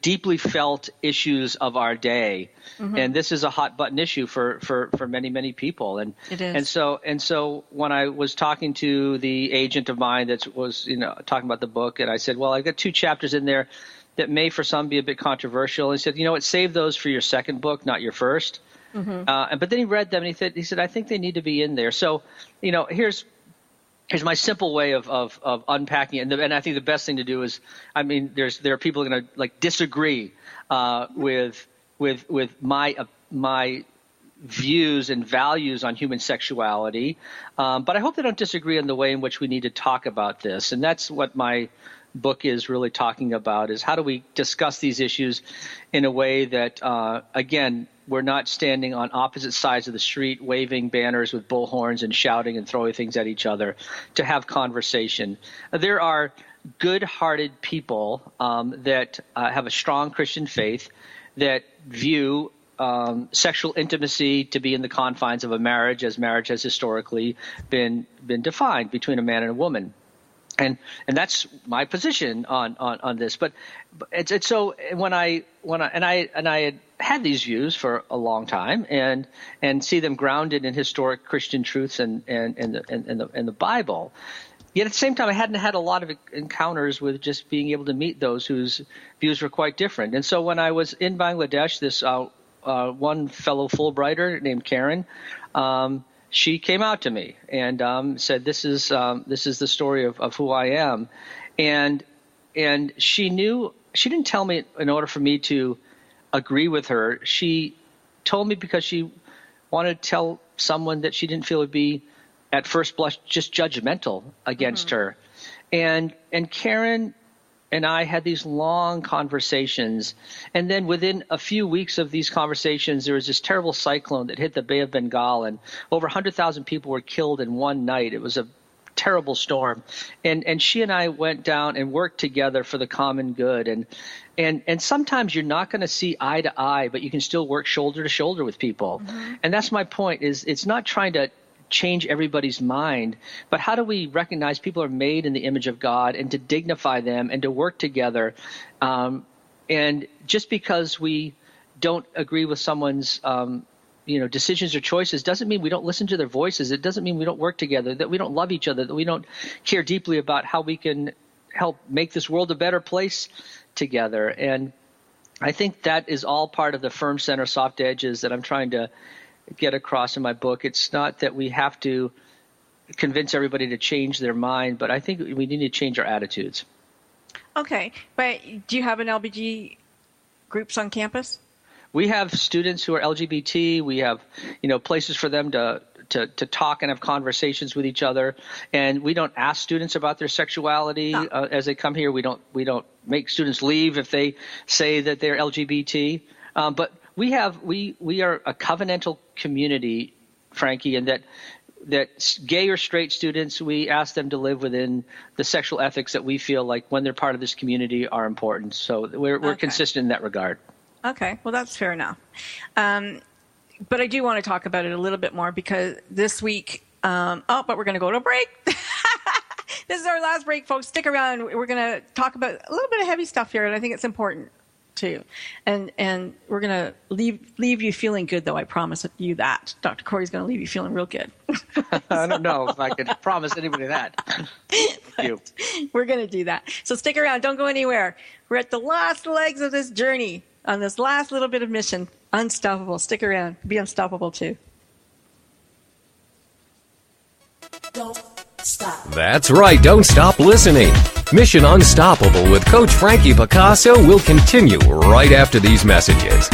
deeply felt issues of our day? Mm-hmm. And this is a hot button issue for many, many people. And it is. And so when I was talking to the agent of mine that was, talking about the book, and I said, well, I've got 2 chapters in there that may for some be a bit controversial. And he said, save those for your second book, not your first. Mm-hmm. But then he read them, and he said, I think they need to be in there. So, here's my simple way of unpacking it. And I think the best thing to do is, there are people going to disagree with my views and values on human sexuality. But I hope they don't disagree on the way in which we need to talk about this. And that's what my book is really talking about, is how do we discuss these issues in a way that, again, we're not standing on opposite sides of the street, waving banners with bullhorns and shouting and throwing things at each other, to have conversation. There are good-hearted people that have a strong Christian faith that view sexual intimacy to be in the confines of a marriage, as marriage has historically been defined between a man and a woman. And that's my position on this. But it's so when I had these views for a long time and see them grounded in historic Christian truths and the Bible, Yet at the same time, I hadn't had a lot of encounters with just being able to meet those whose views were quite different. And so when I was in Bangladesh, this one fellow Fulbrighter named Karen, she came out to me and said, "This is the story of who I am," and she knew. She didn't tell me in order for me to agree with her. She told me because she wanted to tell someone that she didn't feel would be, at first blush, just judgmental against her. And Karen and I had these long conversations. And then within a few weeks of these conversations, there was this terrible cyclone that hit the Bay of Bengal, and over 100,000 people were killed in one night. It was a terrible storm. And she and I went down and worked together for the common good. And sometimes you're not going to see eye to eye, but you can still work shoulder to shoulder with people. And that's my point, is it's not trying to change everybody's mind, but how do we recognize people are made in the image of God, and to dignify them and to work together. And just because we don't agree with someone's decisions or choices doesn't mean we don't listen to their voices. It doesn't mean we don't work together, that we don't love each other, that we don't care deeply about how we can help make this world a better place together. And I think that is all part of the firm center, soft edges that I'm trying to get across in my book. It's not that we have to convince everybody to change their mind, but I think we need to change our attitudes. Okay, but do you have an LBG groups on campus? We have students who are LGBT. We have, places for them to talk and have conversations with each other. And we don't ask students about their sexuality as they come here. We don't make students leave if they say that they're LGBT. But we are a covenantal community, Frankie, and that gay or straight students, we ask them to live within the sexual ethics that we feel like when they're part of this community are important. So we're consistent in that regard. Okay, well, that's fair enough. But I do want to talk about it a little bit more because this week, but we're going to go to a break. This is our last break, folks. Stick around. We're going to talk about a little bit of heavy stuff here, and I think it's important too. And we're going to leave you feeling good, though. I promise you that. Dr. Corey's going to leave you feeling real good. I don't know if I could promise anybody that. Thank you. We're going to do that. So stick around. Don't go anywhere. We're at the last legs of this journey on this last little bit of mission. Unstoppable. Stick around. Be unstoppable, too. Don't stop. That's right. Don't stop listening. Mission Unstoppable with Coach Frankie Picasso will continue right after these messages.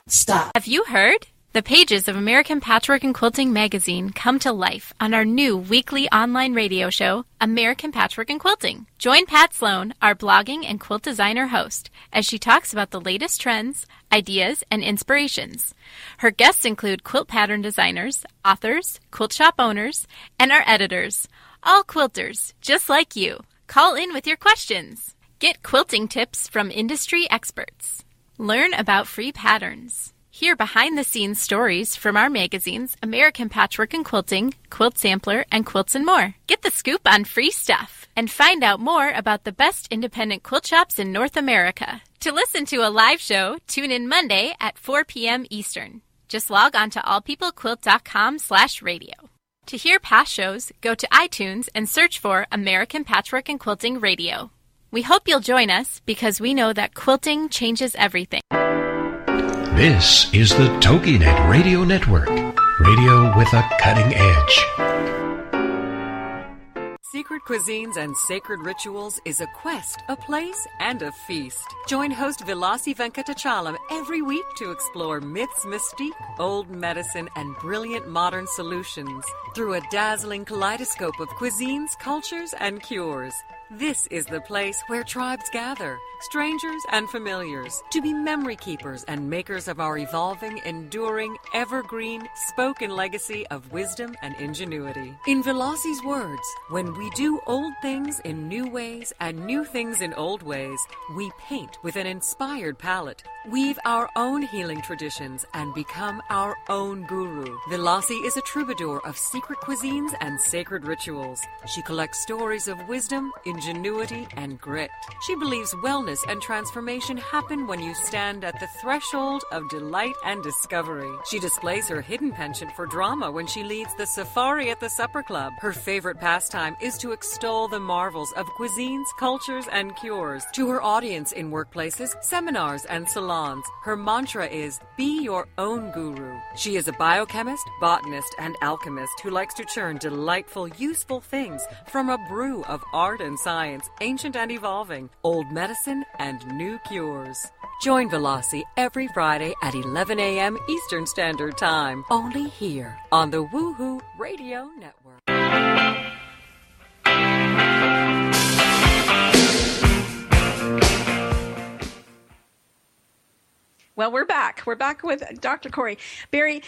Stop. Have you heard? The pages of American Patchwork and Quilting magazine come to life on our new weekly online radio show, American Patchwork and Quilting. Join Pat Sloan, our blogging and quilt designer host, as she talks about the latest trends, ideas, and inspirations. Her guests include quilt pattern designers, authors, quilt shop owners, and our editors, all quilters, just like you. Call in with your questions. Get quilting tips from industry experts. Learn about free patterns. Hear behind-the-scenes stories from our magazines, American Patchwork and Quilting, Quilt Sampler, and Quilts and More. Get the scoop on free stuff and find out more about the best independent quilt shops in North America. To listen to a live show, tune in Monday at 4 p.m. Eastern. Just log on to allpeoplequilt.com/radio. To hear past shows, go to iTunes and search for American Patchwork and Quilting Radio. We hope you'll join us because we know that quilting changes everything. This is the TogiNet Radio Network, radio with a cutting edge. Secret Cuisines and Sacred Rituals is a quest, a place, and a feast. Join host Vilasi Venkatachalam every week to explore myths, mystique, old medicine, and brilliant modern solutions through a dazzling kaleidoscope of cuisines, cultures, and cures. This is the place where tribes gather, strangers and familiars, to be memory keepers and makers of our evolving, enduring, evergreen, spoken legacy of wisdom and ingenuity. In Vilasi's words, when we We do old things in new ways and new things in old ways. We paint with an inspired palette, weave our own healing traditions, and become our own guru. Vilasi is a troubadour of secret cuisines and sacred rituals. She collects stories of wisdom, ingenuity, and grit. She believes wellness and transformation happen when you stand at the threshold of delight and discovery. She displays her hidden penchant for drama when she leads the safari at the supper club. Her favorite pastime is to extol the marvels of cuisines, cultures, and cures. To her audience in workplaces, seminars, and salons, her mantra is, be your own guru. She is a biochemist, botanist, and alchemist who likes to churn delightful, useful things from a brew of art and science, ancient and evolving, old medicine and new cures. Join Vilasi every Friday at 11 a.m. Eastern Standard Time, only here on the Woohoo Radio Network. Well, we're back. We're back with Dr. Corey. Barry,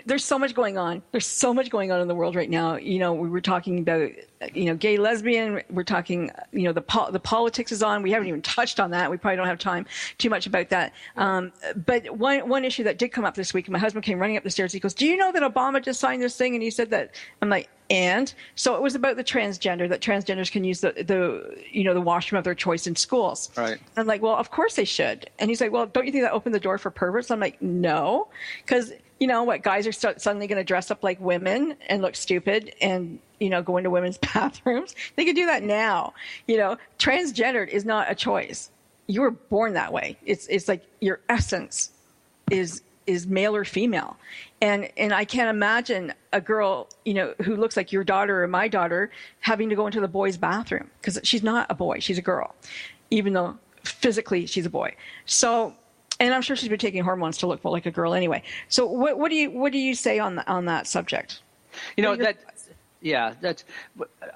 there's so much going on. There's so much going on in the world right now. We were talking about, gay, lesbian. We're talking, the politics is on. We haven't even touched on that. We probably don't have time too much about that. But one issue that did come up this week, and my husband came running up the stairs. He goes, do you know that Obama just signed this thing? And he said that. I'm like, and so it was about the transgender, that transgenders can use the washroom of their choice in schools. Right. I'm like, well, of course they should. And he's like, well, don't you think that opened the door for perverts? I'm like, no, because guys are suddenly going to dress up like women and look stupid and go into women's bathrooms. They could do that now. Transgendered is not a choice. You were born that way. It's like your essence is male or female. And I can't imagine a girl, who looks like your daughter or my daughter having to go into the boys' bathroom, because she's not a boy, she's a girl, even though physically she's a boy. So, and I'm sure she's been taking hormones to look like a girl anyway. So what do you say on that subject?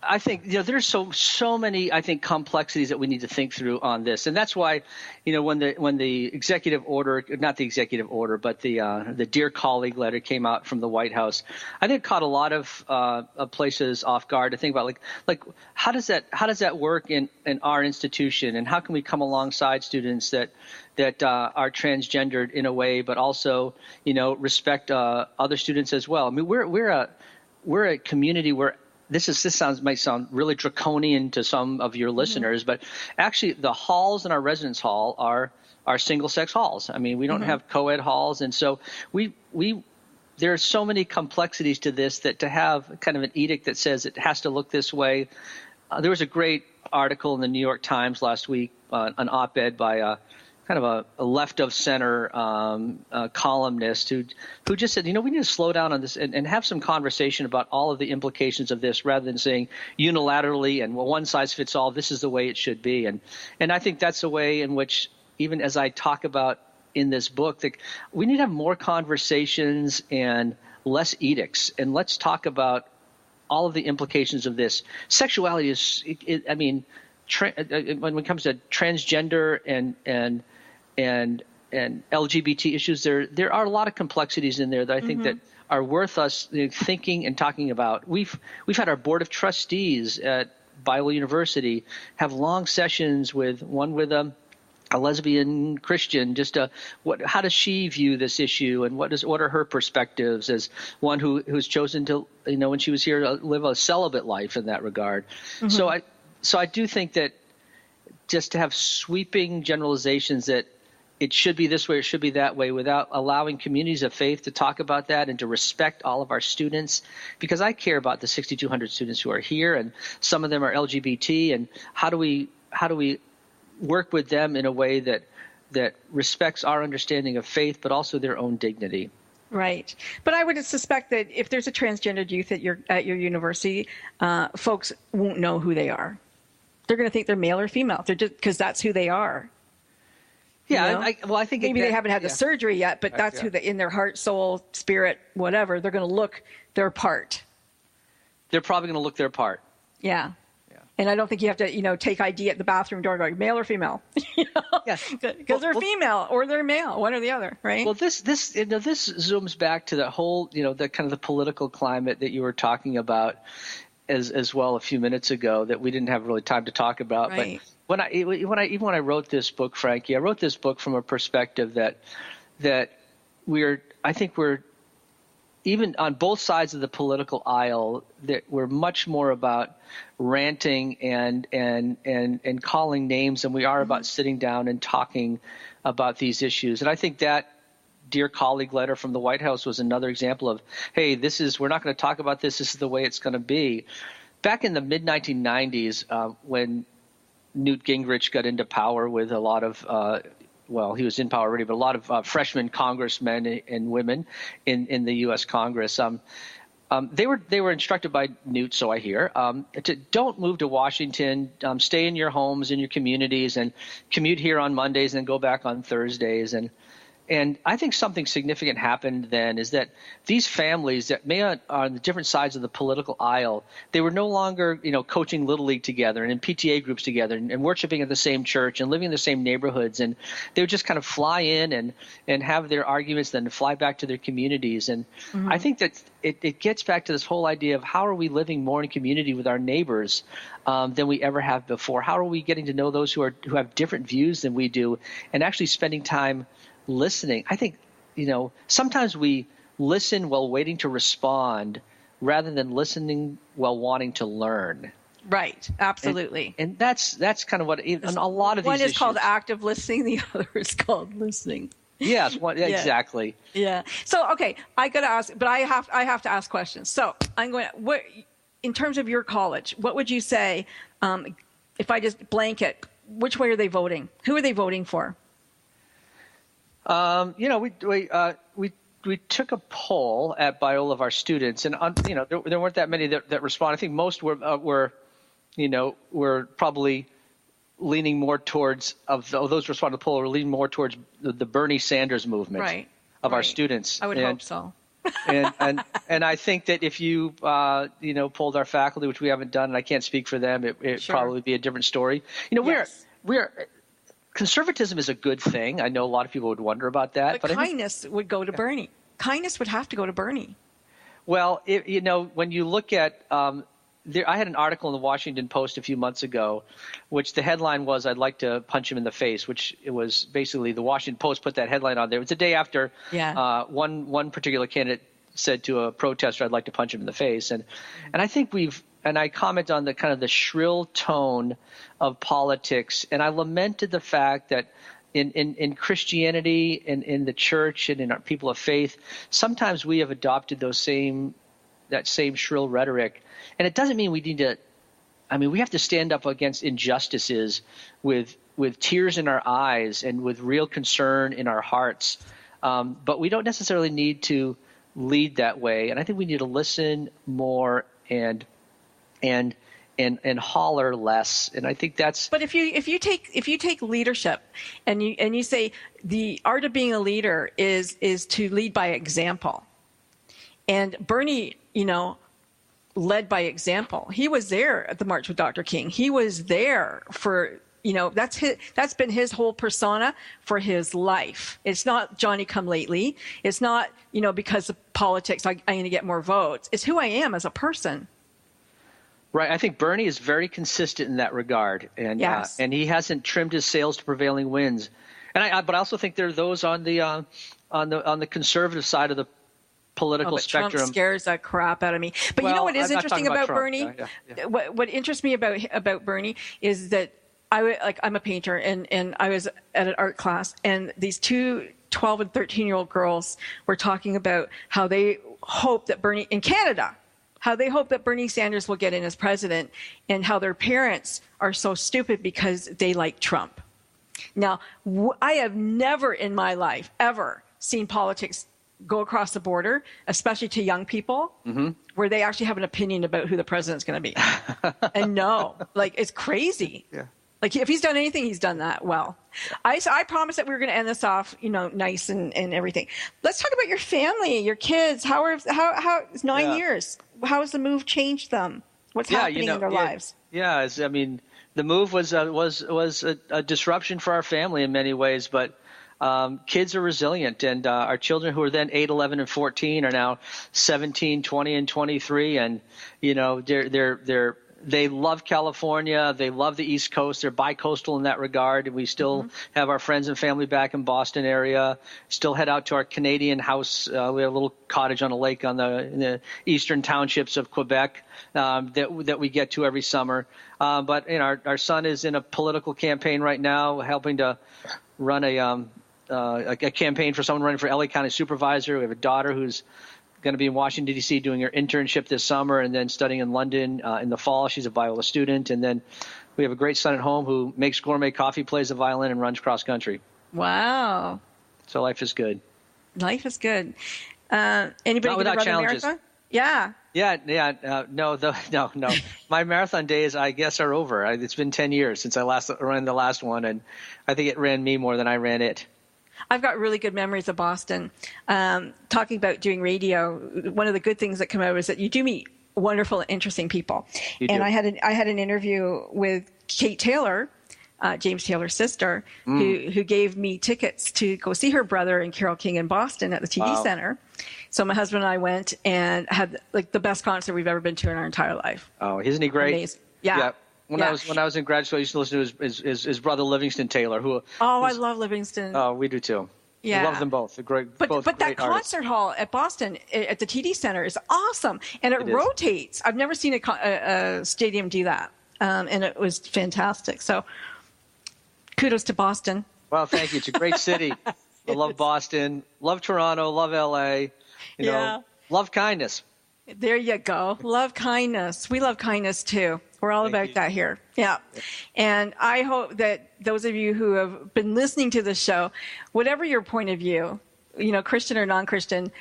I think there's so many, I think, complexities that we need to think through on this, and that's why when the executive order, not the executive order, but the Dear Colleague letter came out from the White House, I think it caught a lot of places off guard to think about like how does that work in our institution, and how can we come alongside students that are transgendered in a way, but also respect other students as well. I mean, we're a community where this might sound really draconian to some of your listeners, but actually the halls in our residence hall are single-sex halls. I mean, we don't have co-ed halls, and so there are so many complexities to this that to have kind of an edict that says it has to look this way. There was a great article in the New York Times last week, an op-ed by kind of a left of center columnist who just said, we need to slow down on this and have some conversation about all of the implications of this, rather than saying unilaterally and one size fits all, this is the way it should be. And I think that's the way in which, even as I talk about in this book, that we need to have more conversations and less edicts, and let's talk about all of the implications of this. Sexuality is, when it comes to transgender and LGBT issues, there are a lot of complexities in there that I think that are worth us thinking and talking about. We've had our board of trustees at Biola University have long sessions with a lesbian Christian, how does she view this issue, and what are her perspectives as one who's chosen to when she was here to live a celibate life in that regard. So I do think that just to have sweeping generalizations that it should be this way, it should be that way, without allowing communities of faith to talk about that and to respect all of our students, because I care about the 6,200 students who are here, and some of them are LGBT, and how do we work with them in a way that respects our understanding of faith, but also their own dignity. Right. But I would suspect that if there's a transgendered youth at your university, folks won't know who they are. They're going to think they're male or female. They're just because that's who they are. Yeah. I think maybe they haven't had the surgery yet, but that's who in their heart, soul, spirit, whatever, they're going to look their part. They're probably going to look their part. Yeah. And I don't think you have to, take ID at the bathroom door going, male or female, because they're female or they're male, one or the other, right? Well, this zooms back to the whole, the kind of the political climate that you were talking about. as well a few minutes ago that we didn't have really time to talk about. Right. But when I wrote this book, Frankie, I wrote this book from a perspective that I think we're even on both sides of the political aisle, that we're much more about ranting and calling names than we are about sitting down and talking about these issues. And I think that Dear Colleague letter from the White House was another example of, hey, we're not going to talk about this. This is the way it's going to be. Back in the mid-1990s, when Newt Gingrich got into power with a lot of he was in power already, but a lot of freshman congressmen and women in the U.S. Congress. They were instructed by Newt, so I hear, to don't move to Washington, stay in your homes, in your communities, and commute here on Mondays and then go back on Thursdays. And I think something significant happened then is that these families that may are on the different sides of the political aisle, they were no longer, coaching Little League together and in PTA groups together and worshiping at the same church and living in the same neighborhoods. And they would just kind of fly in and have their arguments, then fly back to their communities. And I think that it gets back to this whole idea of how are we living more in community with our neighbors than we ever have before? How are we getting to know those who have different views than we do and actually spending time listening? I think, sometimes we listen while waiting to respond rather than listening while wanting to learn. Right. Absolutely. And that's kind of what a lot of these issues. One is called active listening. The other is called listening. Yes. Exactly. Yeah. So, okay, I got to ask, but I have to ask questions. So I'm going to, in terms of your college, what would you say, if I just blanket, which way are they voting? Who are they voting for? We took a poll at Biola of our students, and there weren't that many that responded. I think most were probably leaning more towards those responding to the poll were leaning more towards the Bernie Sanders movement of our students. I would hope so. and I think that if you polled our faculty, which we haven't done, and I can't speak for them, it probably be a different story. We're conservatism is a good thing. I know a lot of people would wonder about that. But kindness would go to Bernie. Kindness would have to go to Bernie. Well, when you look at I had an article in the Washington Post a few months ago, which the headline was, "I'd like to punch him in the face," which it was basically the Washington Post put that headline on there. It was the day after one particular candidate said to a protester, "I'd like to punch him in the face." And I think and I comment on the kind of the shrill tone of politics, and I lamented the fact that in Christianity and in the church and in our people of faith, sometimes we have adopted that same shrill rhetoric. And it doesn't mean we need to – we have to stand up against injustices with tears in our eyes and with real concern in our hearts. But we don't necessarily need to lead that way. And I think we need to listen more and holler less. And I think that's. But if you take leadership and you say the art of being a leader is to lead by example, and Bernie, led by example. He was there at the March with Dr. King. He was there for. That's been his whole persona for his life. It's not Johnny come lately. It's not, because of politics, I'm going to get more votes. It's who I am as a person. Right. I think Bernie is very consistent in that regard. And yes. And he hasn't trimmed his sails to prevailing winds. But I also think there are those on the conservative side of the political spectrum. Trump scares the crap out of me. But what is interesting about Bernie? Yeah. What interests me about Bernie is that I'm a painter, and I was at an art class, and these two 12 and 13-year-old girls were talking about how they hope that Bernie in Canada, how they hope that Bernie Sanders will get in as president, and how their parents are so stupid because they like Trump. Now, I have never in my life ever seen politics go across the border, especially to young people, where they actually have an opinion about who the president's going to be. And it's crazy. Yeah. Like, if he's done anything, he's done that well. Yeah. I promised that we were going to end this off, nice and everything. Let's talk about your family, your kids. How it's 9 years. How has the move changed them? What's happening in their lives? Yeah, the move was a disruption for our family in many ways, but kids are resilient, and our children who are then 8, 11, and 14 are now 17, 20, and 23, and they love California. They love the East Coast. They're bi-coastal in that regard. We still have our friends and family back in Boston area. Still head out to our Canadian house. We have a little cottage on a lake in the eastern townships of Quebec that we get to every summer. But our son is in a political campaign right now, helping to run a campaign for someone running for LA County Supervisor. We have a daughter who's going to be in Washington, D.C. doing her internship this summer and then studying in London in the fall. She's a Biola student. And then we have a great son at home who makes gourmet coffee, plays the violin, and runs cross country. Wow. So life is good. Life is good. Anybody going to run challenges. the marathon? Yeah. Yeah. No. My marathon days, I guess, are over. It's been 10 years since I last ran the last one, and I think it ran me more than I ran it. I've got really good memories of Boston. Talking about doing radio, one of the good things that come out is that you do meet wonderful, interesting people. And I had an interview with Kate Taylor, James Taylor's sister, who gave me tickets to go see her brother and Carole King in Boston at the TD Center. So my husband and I went and had the best concert we've ever been to in our entire life. Oh, isn't he great? Amazing. Yeah. When I was in grad school, I used to listen to his brother Livingston Taylor. I love Livingston. Oh, we do too. Yeah. We love them both. They're great. But that great concert hall at Boston at the TD Center is awesome, and it rotates. I've never seen a stadium do that, and it was fantastic. So, kudos to Boston. Well, thank you. It's a great city. I love Boston. Love Toronto. Love LA. Love kindness. There you go. Love kindness. We love kindness too. We're all about that here. Yeah. And I hope that those of you who have been listening to this show, whatever your point of view, Christian or non-Christian,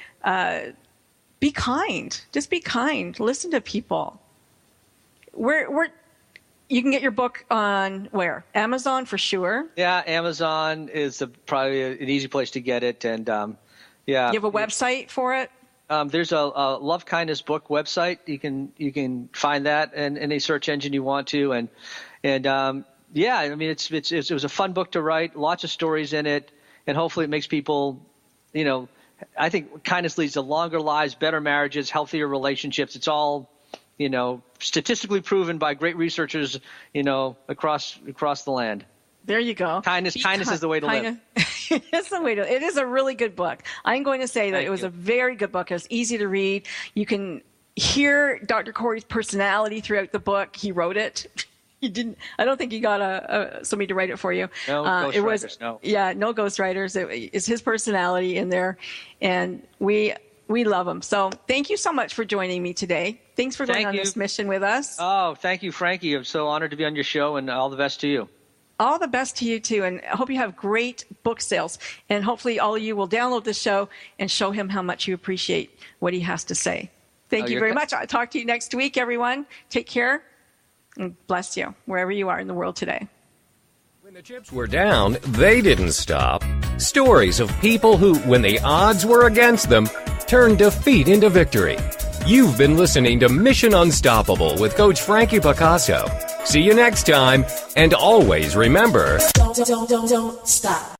be kind. Just be kind. Listen to people. You can get your book on where? Amazon for sure. Yeah, Amazon is probably an easy place to get it. And you have a website for it? There's a Love Kindness book website. You can find that in any search engine you want to, and I mean it was a fun book to write. Lots of stories in it, and hopefully it makes people, I think kindness leads to longer lives, better marriages, healthier relationships. It's all, statistically proven by great researchers, across the land. There you go. Kindness is the way to live. It is a really good book. I'm going to say that it was a very good book. It's easy to read. You can hear Dr. Corey's personality throughout the book. He wrote it. He didn't. I don't think he got somebody to write it for you. No ghostwriters. No. Yeah, no ghostwriters. It's his personality in there, and we love him. So thank you so much for joining me today. Thanks for going on this mission with us. Oh, thank you, Frankie. I'm so honored to be on your show, and all the best to you. All the best to you, too, and I hope you have great book sales. And hopefully all of you will download this show and show him how much you appreciate what he has to say. Thank you very much. I'll talk to you next week, everyone. Take care, and bless you wherever you are in the world today. When the chips were down, they didn't stop. Stories of people who, when the odds were against them, turned defeat into victory. You've been listening to Mission Unstoppable with Coach Frankie Picasso. See you next time, and always remember... Don't stop.